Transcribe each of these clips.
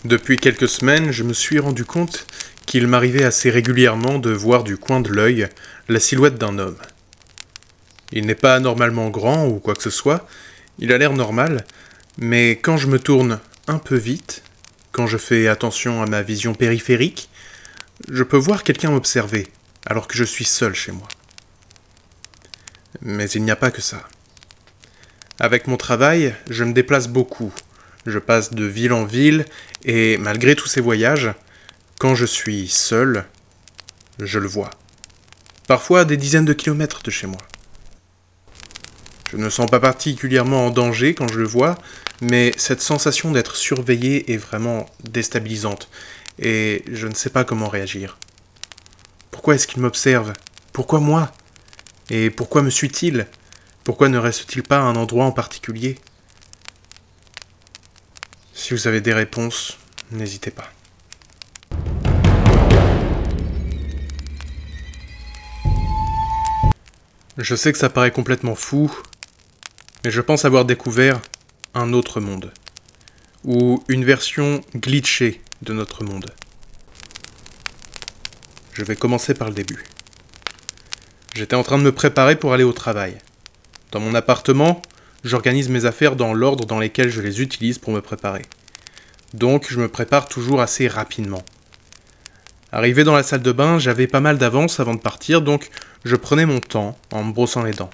Depuis quelques semaines, je me suis rendu compte qu'il m'arrivait assez régulièrement de voir du coin de l'œil la silhouette d'un homme. Il n'est pas anormalement grand ou quoi que ce soit, il a l'air normal, mais quand je me tourne un peu vite, quand je fais attention à ma vision périphérique, je peux voir quelqu'un m'observer, alors que je suis seul chez moi. Mais il n'y a pas que ça. Avec mon travail, je me déplace beaucoup. Je passe de ville en ville, et malgré tous ces voyages, quand je suis seul, je le vois. Parfois à des dizaines de kilomètres de chez moi. Je ne me sens pas particulièrement en danger quand je le vois, mais cette sensation d'être surveillé est vraiment déstabilisante, et je ne sais pas comment réagir. Pourquoi est-ce qu'il m'observe? Pourquoi moi? Et pourquoi me suit-il? Pourquoi ne reste-t-il pas à un endroit en particulier? Si vous avez des réponses, n'hésitez pas. Je sais que ça paraît complètement fou, mais je pense avoir découvert un autre monde, ou une version glitchée de notre monde. Je vais commencer par le début. J'étais en train de me préparer pour aller au travail. Dans mon appartement, j'organise mes affaires dans l'ordre dans lequel je les utilise pour me préparer. Donc je me prépare toujours assez rapidement. Arrivé dans la salle de bain, j'avais pas mal d'avance avant de partir, donc je prenais mon temps en me brossant les dents.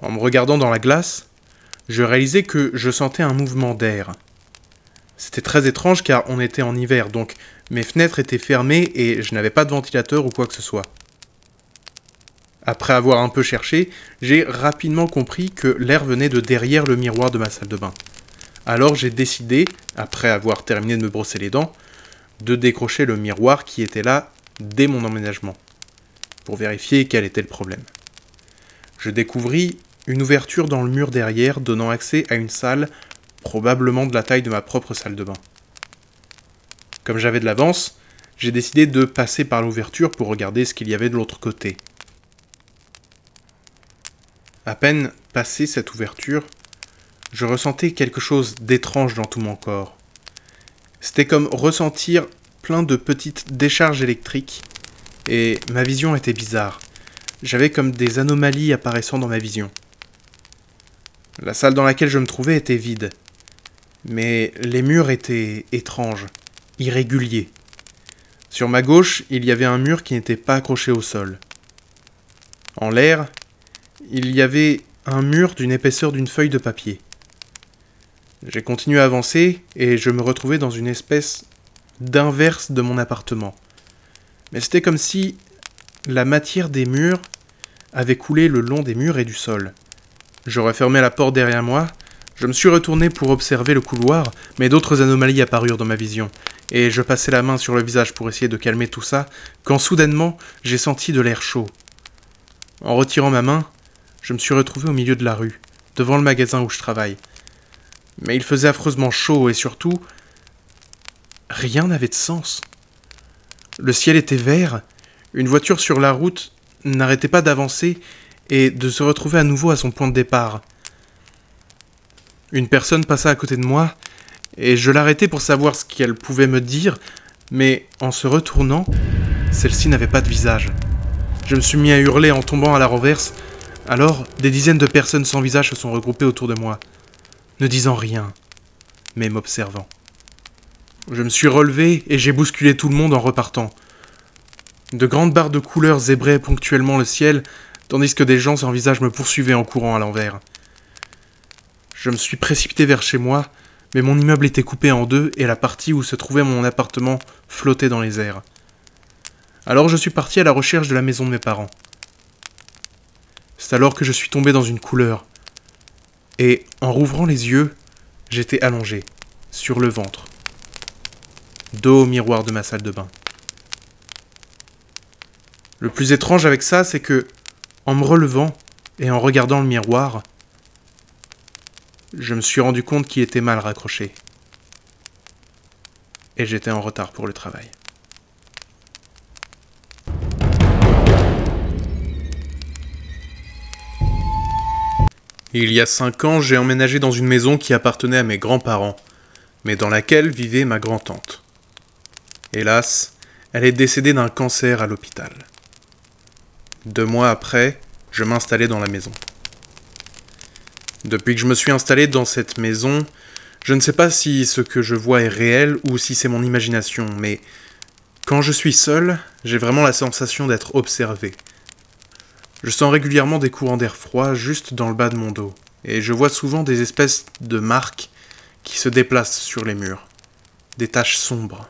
En me regardant dans la glace, je réalisais que je sentais un mouvement d'air. C'était très étrange car on était en hiver, donc mes fenêtres étaient fermées et je n'avais pas de ventilateur ou quoi que ce soit. Après avoir un peu cherché, j'ai rapidement compris que l'air venait de derrière le miroir de ma salle de bain. Alors j'ai décidé, après avoir terminé de me brosser les dents, de décrocher le miroir qui était là dès mon emménagement, pour vérifier quel était le problème. Je découvris une ouverture dans le mur derrière donnant accès à une salle probablement de la taille de ma propre salle de bain. Comme j'avais de l'avance, j'ai décidé de passer par l'ouverture pour regarder ce qu'il y avait de l'autre côté. À peine passé cette ouverture, je ressentais quelque chose d'étrange dans tout mon corps. C'était comme ressentir plein de petites décharges électriques, et ma vision était bizarre. J'avais comme des anomalies apparaissant dans ma vision. La salle dans laquelle je me trouvais était vide, mais les murs étaient étranges, irréguliers. Sur ma gauche, il y avait un mur qui n'était pas accroché au sol. En l'air, il y avait un mur d'une épaisseur d'une feuille de papier. J'ai continué à avancer et je me retrouvais dans une espèce d'inverse de mon appartement. Mais c'était comme si la matière des murs avait coulé le long des murs et du sol. Je refermais la porte derrière moi, je me suis retourné pour observer le couloir, mais d'autres anomalies apparurent dans ma vision, et je passais la main sur le visage pour essayer de calmer tout ça, quand soudainement j'ai senti de l'air chaud. En retirant ma main, je me suis retrouvé au milieu de la rue, devant le magasin où je travaille. Mais il faisait affreusement chaud et surtout, rien n'avait de sens. Le ciel était vert, une voiture sur la route n'arrêtait pas d'avancer et de se retrouver à nouveau à son point de départ. Une personne passa à côté de moi et je l'arrêtai pour savoir ce qu'elle pouvait me dire, mais en se retournant, celle-ci n'avait pas de visage. Je me suis mis à hurler en tombant à la renverse. Alors, des dizaines de personnes sans visage se sont regroupées autour de moi, ne disant rien, mais m'observant. Je me suis relevé et j'ai bousculé tout le monde en repartant. De grandes barres de couleurs zébraient ponctuellement le ciel, tandis que des gens sans visage me poursuivaient en courant à l'envers. Je me suis précipité vers chez moi, mais mon immeuble était coupé en deux et la partie où se trouvait mon appartement flottait dans les airs. Alors je suis parti à la recherche de la maison de mes parents. C'est alors que je suis tombé dans une couleur. Et en rouvrant les yeux, j'étais allongé, sur le ventre, dos au miroir de ma salle de bain. Le plus étrange avec ça, c'est que, en me relevant et en regardant le miroir, je me suis rendu compte qu'il était mal raccroché. Et j'étais en retard pour le travail. Il y a 5 ans, j'ai emménagé dans une maison qui appartenait à mes grands-parents. mais dans laquelle vivait ma grand-tante. Hélas, elle est décédée d'un cancer à l'hôpital. 2 mois après, je m'installais dans la maison. Depuis que je me suis installé dans cette maison, je ne sais pas si ce que je vois est réel ou si c'est mon imagination, mais quand je suis seul, j'ai vraiment la sensation d'être observé. Je sens régulièrement des courants d'air froid juste dans le bas de mon dos, et je vois souvent des espèces de marques qui se déplacent sur les murs, des taches sombres.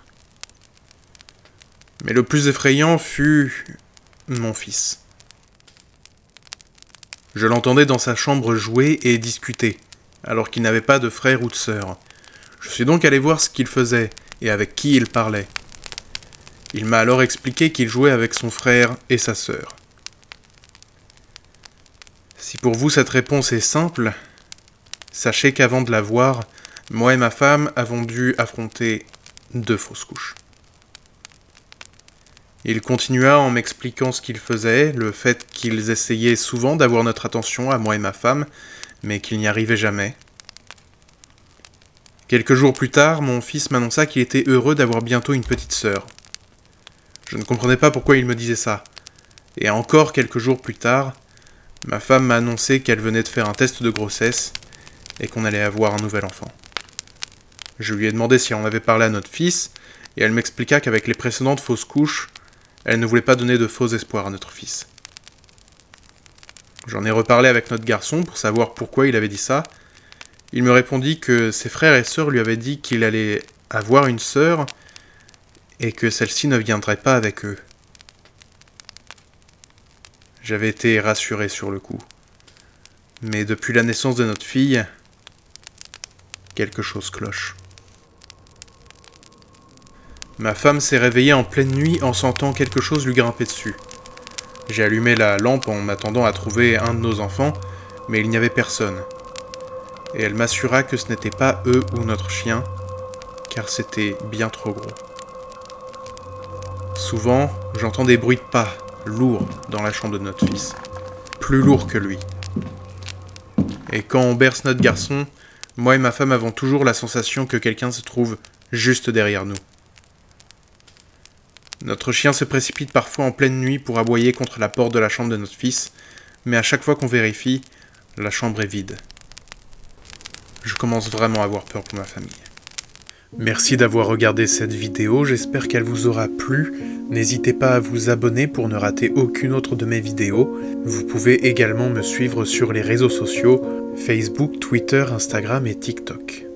Mais le plus effrayant fut mon fils. Je l'entendais dans sa chambre jouer et discuter, alors qu'il n'avait pas de frère ou de sœur. Je suis donc allé voir ce qu'il faisait et avec qui il parlait. Il m'a alors expliqué qu'il jouait avec son frère et sa sœur. Si pour vous cette réponse est simple, sachez qu'avant de la voir, moi et ma femme avons dû affronter 2 fausses couches. Il continua en m'expliquant ce qu'ils faisaient, le fait qu'ils essayaient souvent d'avoir notre attention à moi et ma femme, mais qu'ils n'y arrivaient jamais. Quelques jours plus tard, mon fils m'annonça qu'il était heureux d'avoir bientôt une petite sœur. Je ne comprenais pas pourquoi il me disait ça. Et encore quelques jours plus tard, ma femme m'a annoncé qu'elle venait de faire un test de grossesse et qu'on allait avoir un nouvel enfant. Je lui ai demandé si on avait parlé à notre fils, et elle m'expliqua qu'avec les précédentes fausses couches, elle ne voulait pas donner de faux espoirs à notre fils. J'en ai reparlé avec notre garçon pour savoir pourquoi il avait dit ça. Il me répondit que ses frères et sœurs lui avaient dit qu'il allait avoir une sœur et que celle-ci ne viendrait pas avec eux. J'avais été rassuré sur le coup. Mais depuis la naissance de notre fille, quelque chose cloche. Ma femme s'est réveillée en pleine nuit en sentant quelque chose lui grimper dessus. J'ai allumé la lampe en m'attendant à trouver un de nos enfants, mais il n'y avait personne. Et elle m'assura que ce n'était pas eux ou notre chien, car c'était bien trop gros. Souvent, j'entends des bruits de pas, lourds, dans la chambre de notre fils. Plus lourds que lui. Et quand on berce notre garçon, moi et ma femme avons toujours la sensation que quelqu'un se trouve juste derrière nous. Notre chien se précipite parfois en pleine nuit pour aboyer contre la porte de la chambre de notre fils, mais à chaque fois qu'on vérifie, la chambre est vide. Je commence vraiment à avoir peur pour ma famille. Merci d'avoir regardé cette vidéo, j'espère qu'elle vous aura plu. N'hésitez pas à vous abonner pour ne rater aucune autre de mes vidéos. Vous pouvez également me suivre sur les réseaux sociaux, Facebook, Twitter, Instagram et TikTok.